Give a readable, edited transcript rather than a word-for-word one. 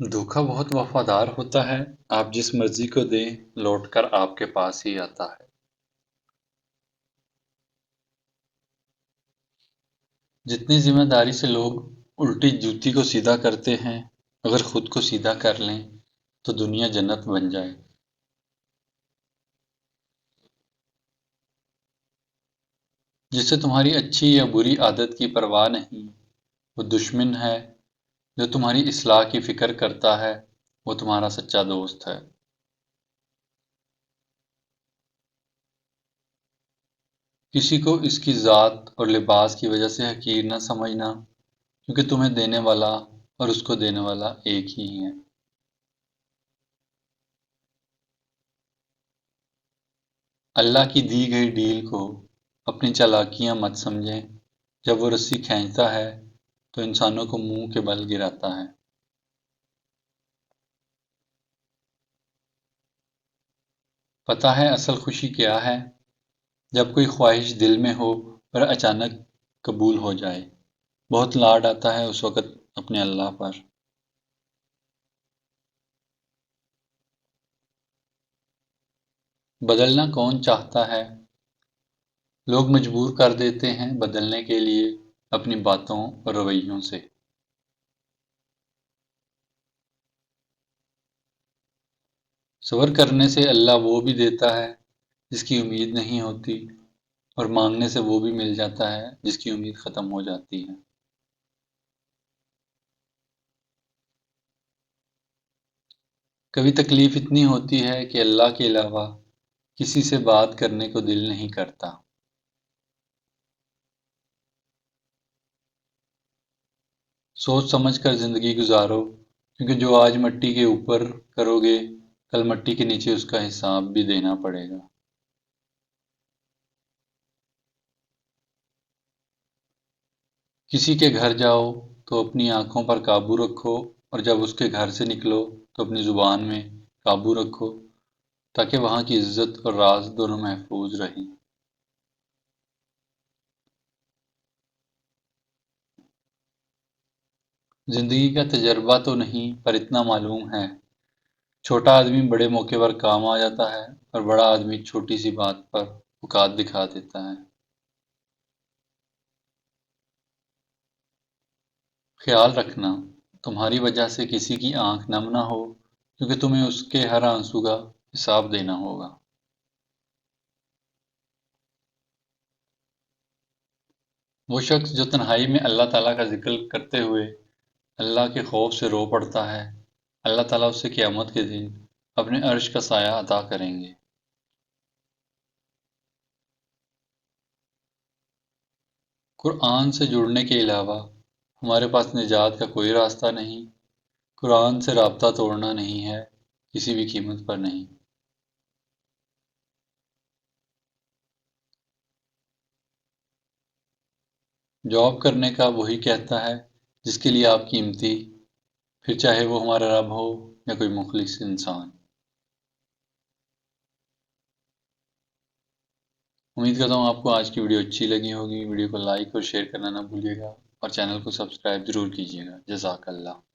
دھوکا بہت وفادار ہوتا ہے۔ آپ جس مرضی کو دیں لوٹ کر آپ کے پاس ہی آتا ہے۔ جتنی ذمہ داری سے لوگ الٹی جوتی کو سیدھا کرتے ہیں، اگر خود کو سیدھا کر لیں تو دنیا جنت بن جائے۔ جسے تمہاری اچھی یا بری عادت کی پرواہ نہیں، وہ دشمن ہے۔ جو تمہاری اصلاح کی فکر کرتا ہے، وہ تمہارا سچا دوست ہے۔ کسی کو اس کی ذات اور لباس کی وجہ سے حقیر نہ سمجھنا، کیونکہ تمہیں دینے والا اور اس کو دینے والا ایک ہی ہے۔ اللہ کی دی گئی ڈیل کو اپنی چالاکیاں مت سمجھیں۔ جب وہ رسی کھینچتا ہے تو انسانوں کو منہ کے بل گراتا ہے۔ پتہ ہے اصل خوشی کیا ہے؟ جب کوئی خواہش دل میں ہو پر اچانک قبول ہو جائے۔ بہت لاڈ آتا ہے اس وقت اپنے اللہ پر۔ بدلنا کون چاہتا ہے؟ لوگ مجبور کر دیتے ہیں بدلنے کے لیے اپنی باتوں اور رویوں سے۔ صبر کرنے سے اللہ وہ بھی دیتا ہے جس کی امید نہیں ہوتی، اور مانگنے سے وہ بھی مل جاتا ہے جس کی امید ختم ہو جاتی ہے۔ کبھی تکلیف اتنی ہوتی ہے کہ اللہ کے علاوہ کسی سے بات کرنے کو دل نہیں کرتا۔ سوچ سمجھ کر زندگی گزارو، کیونکہ جو آج مٹی کے اوپر کرو گے کل مٹی کے نیچے اس کا حساب بھی دینا پڑے گا۔ کسی کے گھر جاؤ تو اپنی آنکھوں پر قابو رکھو، اور جب اس کے گھر سے نکلو تو اپنی زبان میں قابو رکھو، تاکہ وہاں کی عزت اور راز دونوں محفوظ رہیں۔ زندگی کا تجربہ تو نہیں، پر اتنا معلوم ہے، چھوٹا آدمی بڑے موقع پر کام آ جاتا ہے، اور بڑا آدمی چھوٹی سی بات پر اوقات دکھا دیتا ہے۔ خیال رکھنا، تمہاری وجہ سے کسی کی آنکھ نم نہ ہو، کیونکہ تمہیں اس کے ہر آنسو کا حساب دینا ہوگا۔ وہ شخص جو تنہائی میں اللہ تعالیٰ کا ذکر کرتے ہوئے اللہ کے خوف سے رو پڑتا ہے، اللہ تعالیٰ اسے قیامت کے دن اپنے عرش کا سایہ عطا کریں گے۔ قرآن سے جڑنے کے علاوہ ہمارے پاس نجات کا کوئی راستہ نہیں۔ قرآن سے رابطہ توڑنا نہیں ہے، کسی بھی قیمت پر نہیں۔ جاب کرنے کا وہی کہتا ہے جس کے لیے آپ قیمتی، پھر چاہے وہ ہمارا رب ہو یا کوئی مخلص انسان۔ امید کرتا ہوں آپ کو آج کی ویڈیو اچھی لگی ہوگی۔ ویڈیو کو لائک اور شیئر کرنا نہ بھولیے گا، اور چینل کو سبسکرائب ضرور کیجیے گا۔ جزاک اللہ۔